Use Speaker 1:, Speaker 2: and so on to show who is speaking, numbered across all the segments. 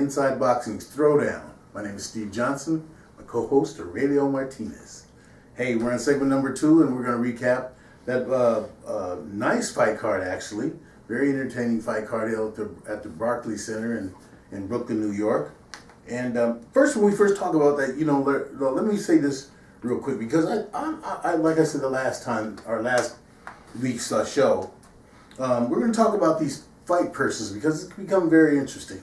Speaker 1: Inside Boxing's Throwdown. My name is Steve Johnson. My co-host Aurelio Martinez. Hey, we're on segment number 2, and we're going to recap that nice fight card, actually. Very entertaining fight card held at the Barclays Center in Brooklyn, New York. And first, when we first talk about that, let me say this real quick, because I like I said our last week's show, we're going to talk about these fight purses because it's become very interesting.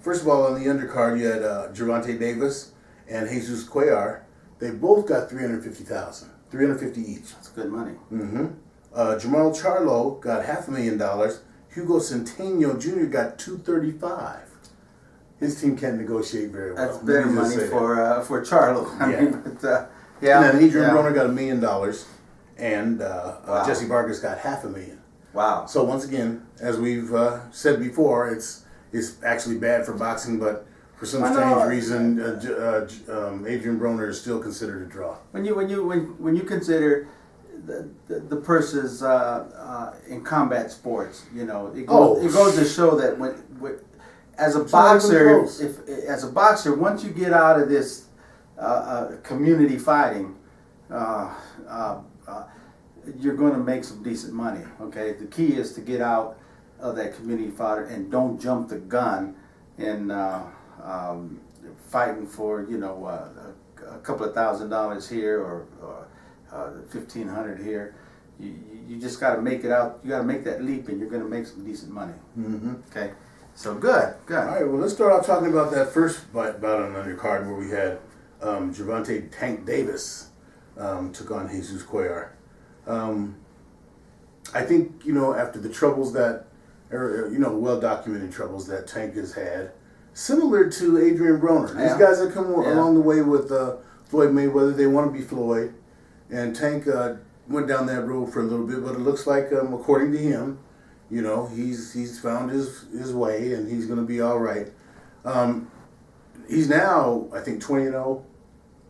Speaker 1: First of all, on the undercard, you had Gervonta Davis and Jesus Cuellar. They both got $350,000, $350 each.
Speaker 2: That's good money.
Speaker 1: Mm-hmm. Jamal Charlo got $500,000. Hugo Centeno Jr. got $235,000. His team can't negotiate very well.
Speaker 2: That's better money for Charlo.
Speaker 1: Yeah. And then Adrian Broner got $1 million, and
Speaker 2: Wow.
Speaker 1: Jesse Vargas got $500,000.
Speaker 2: Wow.
Speaker 1: So once again, as we've said before, it's actually bad for boxing, but for some strange reason, Adrian Broner is still considered a draw.
Speaker 2: When you consider the purses in combat sports, it goes to show that when as a boxer, as a boxer, once you get out of this community fighting, you're going to make some decent money. Okay, the key is to get out of that community fighter and don't jump the gun in fighting for a couple of $1,000 here or $1,500 here. You just got to make it out. You got to make that leap, and you're going to make some decent money.
Speaker 1: Mm-hmm.
Speaker 2: Okay, so good.
Speaker 1: All right, well, let's start off talking about that first bout on the undercard where we had Gervonta Tank Davis took on Jesus Cuellar. I think, after the troubles that, well-documented troubles that Tank has had, similar to Adrian Broner. These guys that come along the way with Floyd Mayweather, they want to be Floyd. And Tank went down that road for a little bit, but it looks like, according to him, he's found his way, and he's going to be all right. He's now, I think, 20-0.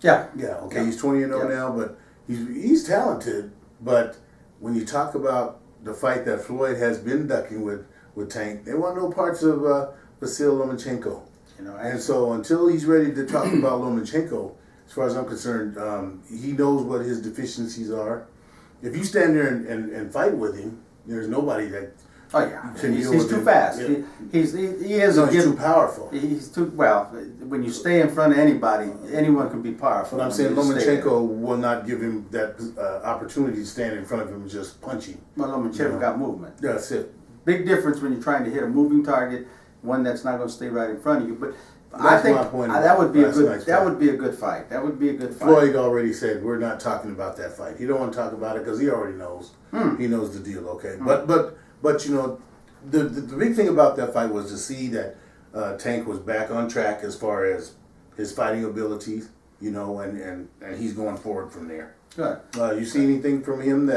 Speaker 2: Yeah.
Speaker 1: Yeah. Okay. Yeah. He's 20-0 now, but he's talented. But when you talk about the fight that Floyd has been ducking with Tank, they want no parts of Vasyl Lomachenko. And so until he's ready to talk about Lomachenko, as far as I'm concerned, he knows what his deficiencies are. If you stand there and fight with him, there's nobody that.
Speaker 2: Oh yeah, he's too fast.
Speaker 1: Yeah.
Speaker 2: He's
Speaker 1: too powerful.
Speaker 2: He's too when you stay in front of anybody, anyone can be powerful.
Speaker 1: But I'm saying Lomachenko will not give him that opportunity to stand in front of him and just punch him.
Speaker 2: Well, Lomachenko got movement.
Speaker 1: That's it.
Speaker 2: Big difference when you're trying to hit a moving target, one that's not going to stay right in front of you. But
Speaker 1: that's
Speaker 2: I think
Speaker 1: my point
Speaker 2: that would be a good.
Speaker 1: Nice
Speaker 2: that would be a good fight. That would be a good fight.
Speaker 1: Floyd already said we're not talking about that fight. He don't want to talk about it because he already knows. He knows the deal. Okay, but the big thing about that fight was to see that Tank was back on track as far as his fighting abilities, and he's going forward from there.
Speaker 2: Good.
Speaker 1: You see anything from him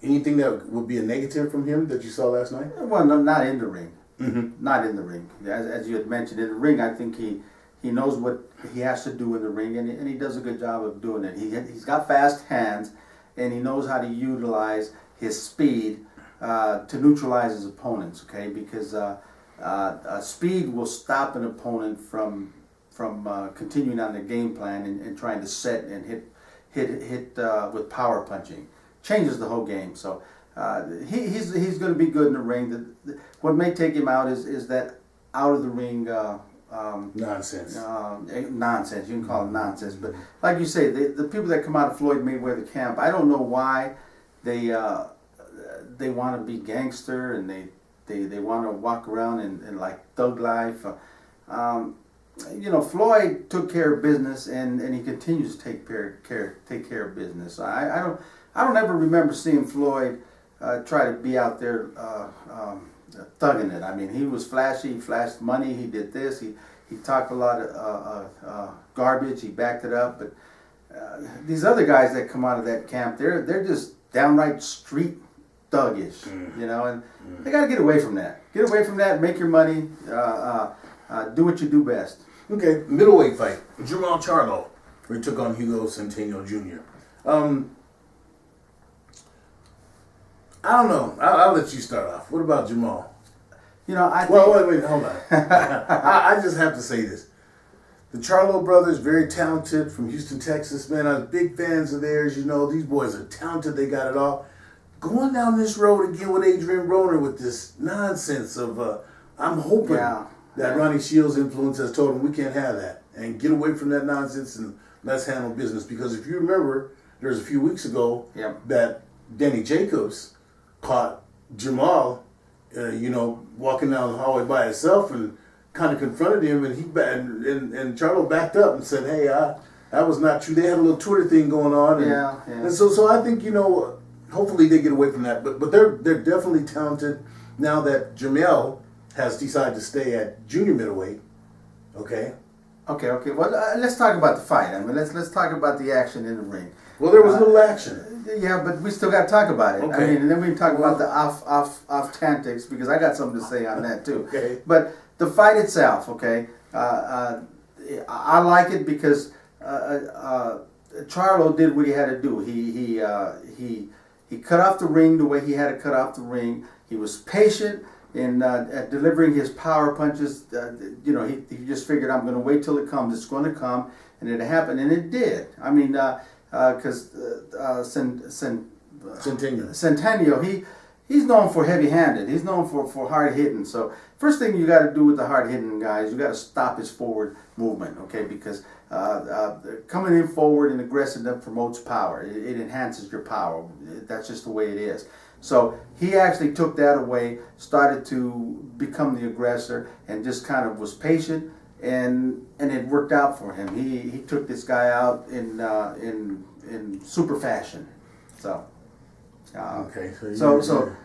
Speaker 1: anything that would be a negative from him that you saw last night?
Speaker 2: Well, no, not in the ring.
Speaker 1: Mm-hmm.
Speaker 2: Not in the ring. As you had mentioned, in the ring, I think he knows what he has to do in the ring, and he does a good job of doing it. He's got fast hands, and he knows how to utilize his speed to neutralize his opponents. Okay, because speed will stop an opponent from continuing on the game plan and trying to set and hit with power punching. Changes the whole game. So he's going to be good in the ring. What may take him out is that out of the ring
Speaker 1: nonsense.
Speaker 2: Nonsense. You can call it nonsense, but like you say, the people that come out of Floyd Mayweather camp, I don't know why they want to be gangster and they want to walk around in like thug life. Floyd took care of business and he continues to take care of business. I don't ever remember seeing Floyd try to be out there thugging it. I mean, he was flashy. He flashed money. He did this. He talked a lot of garbage. He backed it up. But these other guys that come out of that camp, they're just downright street thuggish, and they got to get away from that. Get away from that. Make your money. Do what you do best.
Speaker 1: Okay, middleweight fight. Jamal Charlo, where he took on Hugo Centeno Jr. I don't know. I'll let you start off. What about Jamal?
Speaker 2: I think...
Speaker 1: Well, wait, hold on. I just have to say this. The Charlo brothers, very talented from Houston, Texas. Man, I'm big fans of theirs. You know, these boys are talented. They got it all. Going down this road again with Adrian Broner with this nonsense of, I'm hoping that Ronnie Shields' influence has told him we can't have that. And get away from that nonsense and let's handle business. Because if you remember, there was a few weeks ago that Danny Jacobs caught Jamal, walking down the hallway by himself and kind of confronted him, and and Charlo backed up and said, "Hey, that was not true." They had a little Twitter thing going on, and so I think hopefully they get away from that. But they're definitely talented now that Jamel has decided to stay at junior middleweight. Okay.
Speaker 2: Well, let's talk about the fight. I mean, let's talk about the action in the ring.
Speaker 1: Well, there was a little action.
Speaker 2: Yeah, but we still got to talk about it.
Speaker 1: Okay.
Speaker 2: I mean, and then we can talk about the off tactics, because I got something to say on that too.
Speaker 1: Okay.
Speaker 2: But the fight itself, okay, I like it because Charlo did what he had to do. He cut off the ring the way he had to cut off the ring. He was patient in at delivering his power punches. He just figured, I'm going to wait till it comes. It's going to come, and it happened, and it did. I mean, because Centennial, he's known for heavy-handed. He's known for hard-hitting. So first thing you got to do with the hard-hitting guys, you got to stop his forward movement, okay? Because coming in forward and aggressive, that promotes power. It enhances your power. That's just the way it is. So he actually took that away, started to become the aggressor, and just kind of was patient, and it worked out for him. He took this guy out in super fashion. So.
Speaker 1: Okay.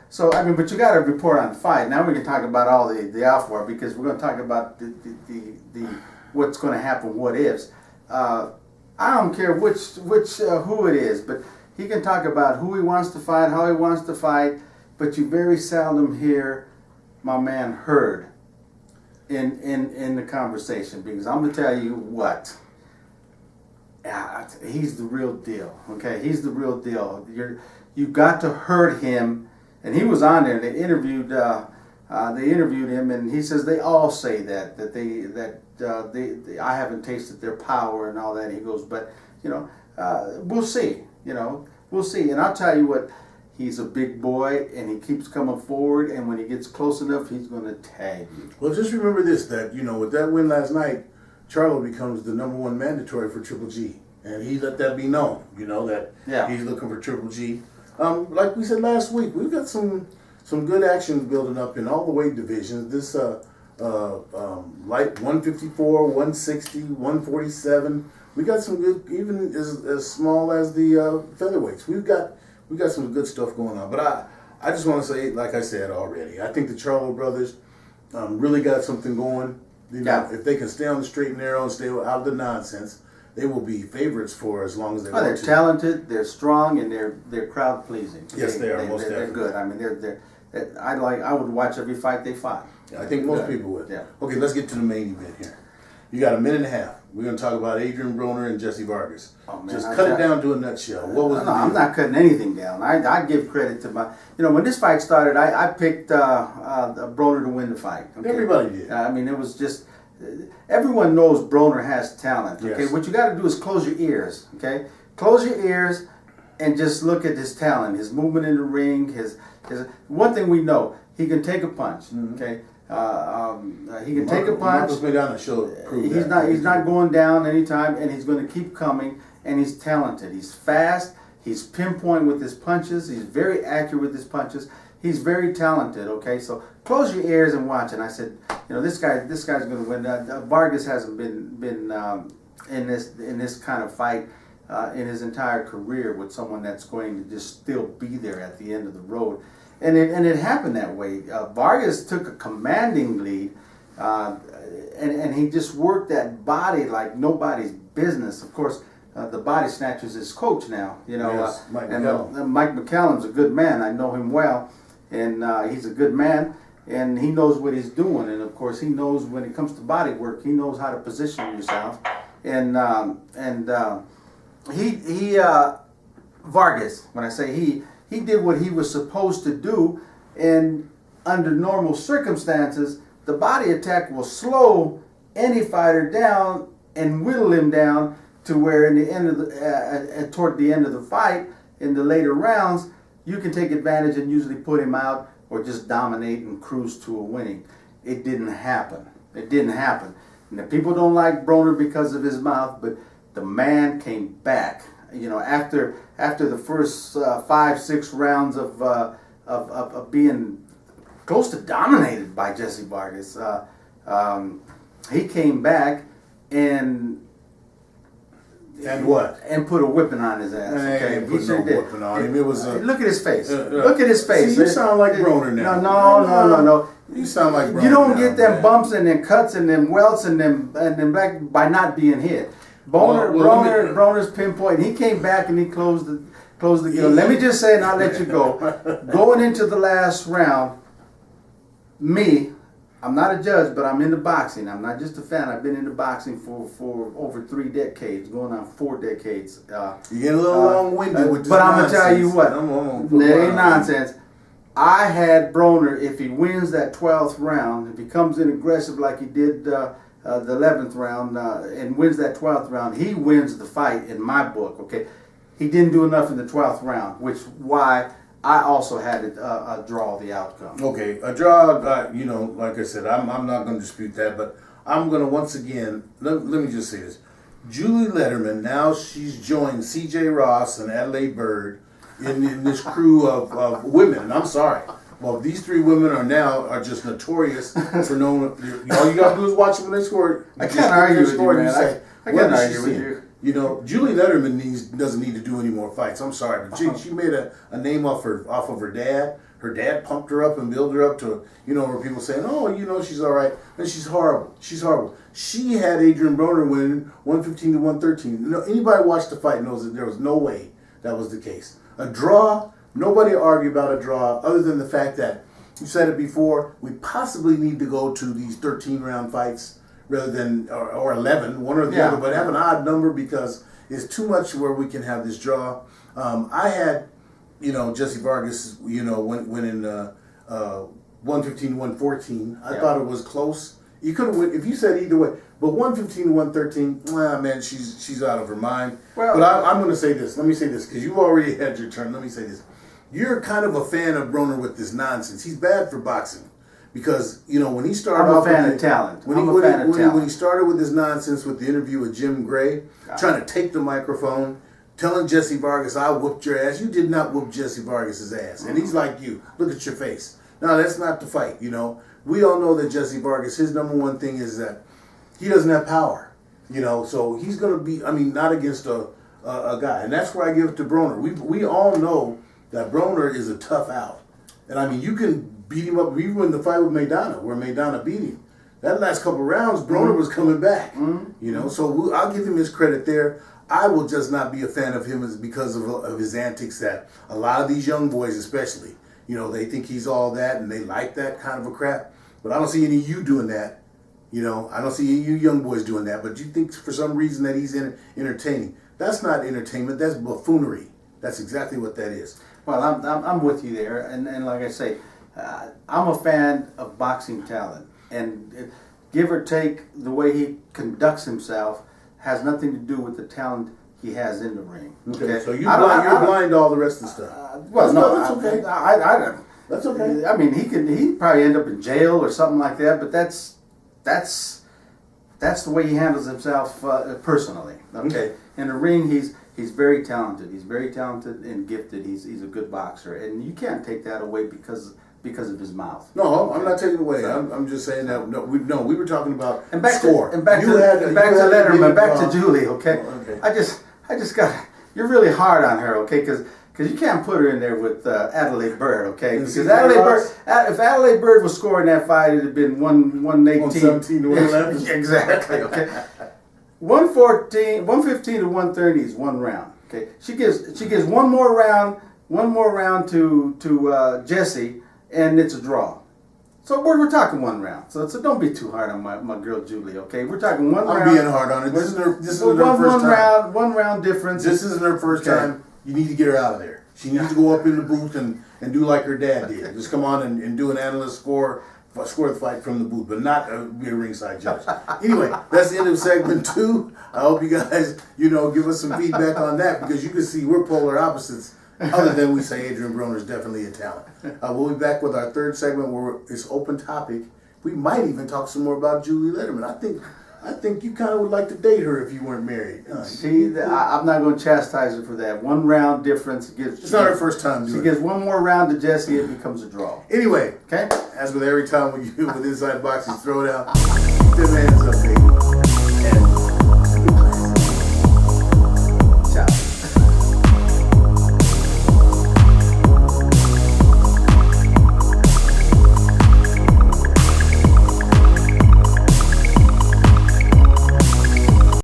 Speaker 2: So I mean, but you got to report on the fight. Now we can talk about all the off-war, because we're going to talk about the what's going to happen, what ifs. I don't care who it is, but he can talk about who he wants to fight, how he wants to fight, but you very seldom hear my man Hurd in the conversation, because I'm going to tell you what. He's the real deal. Okay, he's the real deal. You got to hurt him, and he was on there. They interviewed him, and he says they all say that I haven't tasted their power and all that. He goes, but we'll see. We'll see. And I'll tell you what, he's a big boy, and he keeps coming forward. And when he gets close enough, he's going to tag you.
Speaker 1: Well, just remember this: that with that win last night, Charlo becomes the #1 mandatory for Triple G, and he let that be known. That he's looking for Triple G. Like we said last week, we've got some good action building up in all the weight divisions. This light 154, 160, 147. We got some good, even as small as the featherweights. We got some good stuff going on. But I just want to say, like I said already, I think the Charlo brothers really got something going. If they can stay on the straight and narrow and stay out of the nonsense, they will be favorites for as long as they want
Speaker 2: to. They're talented, they're strong, and they're crowd pleasing.
Speaker 1: Yes, they are. Most
Speaker 2: definitely. They're good. I mean, I would watch every fight they fought.
Speaker 1: I think most people would.
Speaker 2: Yeah.
Speaker 1: Okay, let's get to the main event here. You got a minute and a half. We're going to talk about Adrian Broner and Jesse Vargas.
Speaker 2: Oh, man,
Speaker 1: just cut it down to a nutshell. What was
Speaker 2: I'm not cutting anything down. I give credit to my. When this fight started, I picked Broner to win the fight. Okay?
Speaker 1: Everybody did.
Speaker 2: I mean, it was just. Everyone knows Broner has talent. Okay,
Speaker 1: yes.
Speaker 2: What you got to do is close your ears. Okay, close your ears and just look at his talent, his movement in the ring. His one thing we know, he can take a punch. Mm-hmm. Okay, he can take a punch. He's not going down anytime, and he's going to keep coming. And he's talented. He's fast. He's pinpoint with his punches. He's very accurate with his punches. He's very talented. Okay, so close your ears and watch. And I said, this guy's going to win. Vargas hasn't been in this kind of fight in his entire career with someone that's going to just still be there at the end of the road. And it happened that way. Vargas took a commanding lead, and he just worked that body like nobody's business. Of course, the body snatcher's his coach now.
Speaker 1: Yes, Mike McCallum.
Speaker 2: Mike McCallum's a good man. I know him well, and he's a good man, and he knows what he's doing. And of course, he knows when it comes to body work, he knows how to position yourself. And Vargas, when I say he did what he was supposed to do, and under normal circumstances, the body attack will slow any fighter down and whittle him down to where in the end of the toward the end of the fight, in the later rounds, you can take advantage and usually put him out or just dominate and cruise to a winning. It didn't happen. It didn't happen. And the people don't like Broner because of his mouth, but the man came back. You know, after the first 5-6 rounds of being close to dominated by Jesse Vargas, he came back and
Speaker 1: what?
Speaker 2: And put a whipping on his ass. Okay,
Speaker 1: He put no whipping on him. It was
Speaker 2: look at his face. Look at his face.
Speaker 1: See, you sound like Broner now.
Speaker 2: No.
Speaker 1: You sound like Broner.
Speaker 2: You don't
Speaker 1: now,
Speaker 2: get them
Speaker 1: man.
Speaker 2: bumps and them cuts and them welts and them back by not being hit. Broner's pinpoint. He came back and he closed the deal. Let me just say, and I'll let you go. Going into the last round, I'm not a judge, but I'm into boxing. I'm not just a fan. I've been into boxing for over 3 decades, going on 4 decades.
Speaker 1: You get a little long-winded with this
Speaker 2: but I'm
Speaker 1: nonsense.
Speaker 2: gonna tell you what,
Speaker 1: There
Speaker 2: it ain't nonsense. I had Broner, if he wins that 12th round, if he comes in aggressive like he did the 11th round and wins that 12th round, he wins the fight in my book. Okay, he didn't do enough in the 12th round, which why I also had a draw the outcome.
Speaker 1: Okay, a draw, you know, like I said, I'm not going to dispute that, but I'm going to once again, let me just say this. Julie Letterman, now she's joined C.J. Ross and Adelaide Bird in this crew of women, and I'm sorry. Well, these 3 women are just notorious for knowing, all you got to do is watch them when they score.
Speaker 2: I can't argue with you, man. I can't argue with you.
Speaker 1: You know, Julie Letterman doesn't need to do any more fights. I'm sorry, but she made a name off of her dad. Her dad pumped her up and built her up to, you know, where people saying, oh, you know, she's all right. And she's horrible. She's horrible. She had Adrian Broner winning 115 to 113. You know, anybody watched the fight knows that there was no way that was the case. A draw, nobody argued about a draw other than the fact that, you said it before, we possibly need to go to these 13-round fights rather than, or 11, one or the other, but have an odd number because it's too much where we can have this draw. I had, you know, Jesse Vargas, you know, went in 115 114. I thought it was close. You could have went, if you said either way, but 115 to 113, man, she's out of her mind. Well, but I'm going to say this. Let me say this, because you already had your turn. Let me say this. You're kind of a fan of Broner with this nonsense. He's bad for boxing. Because, you know, when he started
Speaker 2: I'm a fan of talent.
Speaker 1: When he started with his nonsense with the interview with Jim Gray, trying to take the microphone, telling Jesse Vargas, I whooped your ass. You did not whoop Jesse Vargas's ass. And he's like you. Look at your face. No, that's not the fight, you know. We all know that Jesse Vargas, his number one thing is that he doesn't have power. You know, so he's going to be, I mean, not against a guy. And that's where I give it to Broner. We all know that Broner is a tough out. And, I mean, you can beat him up, even in the fight with Maidana, where Maidana beat him. That last couple rounds, Broner was coming back. You know, so I'll give him his credit there. I will just not be a fan of him because of his antics that a lot of these young boys especially, you know, they think he's all that and they like that kind of a crap. But I don't see any of you doing that. You know, I don't see any of you young boys doing that. But you think for some reason that he's entertaining. That's not entertainment. That's buffoonery. That's exactly what that is.
Speaker 2: Well, I'm with you there. And like I say, I'm a fan of boxing talent. And give or take, the way he conducts himself has nothing to do with the talent he has in the ring.
Speaker 1: Okay, so you're blind to all the rest of the stuff.
Speaker 2: Well,
Speaker 1: that's okay.
Speaker 2: I don't.
Speaker 1: That's okay.
Speaker 2: I mean, he'd probably end up in jail or something like that. But that's the way he handles himself personally. Okay, in the ring, he's very talented. He's very talented and gifted. He's a good boxer, and you can't take that away because of his mouth.
Speaker 1: No, I'm not taking it away. I'm just saying that we were talking about score.
Speaker 2: Back to Letterman, back to Julie. Okay, I just got. You're really hard on her. Okay, because you can't put her in there with Adelaide Bird. Okay, because if Adelaide Bird was scoring that fight, it'd have been 118,
Speaker 1: 117 to 111.
Speaker 2: Exactly. Okay. 115 to 130 is one round. Okay, she gives one more round to Jesse, and it's a draw. So we're talking one round. So don't be too hard on my girl Julie. Okay, we're talking one round.
Speaker 1: I'm being hard on her. This isn't her first time.
Speaker 2: One round difference.
Speaker 1: This isn't her first time. You need to get her out of there. She needs to go up in the booth and do like her dad did. Just come on and do an analyst score score the fight from the booth, but not be a ringside judge. Anyway, that's the end of segment 2. I hope you guys, give us some feedback on that, because you can see we're polar opposites. Other than we say Adrian Broner is definitely a talent. We'll be back with our third segment where it's open topic. We might even talk some more about Julie Letterman. I think you kind of would like to date her if you weren't married.
Speaker 2: See, I'm not going to chastise her for that. 1 round difference gives.
Speaker 1: It's not her first time doing it.
Speaker 2: She gives 1 more round to Jesse, it becomes a draw.
Speaker 1: Anyway,
Speaker 2: Okay?
Speaker 1: as with every time with Inside Boxing Throwdown, keep them hands up, baby.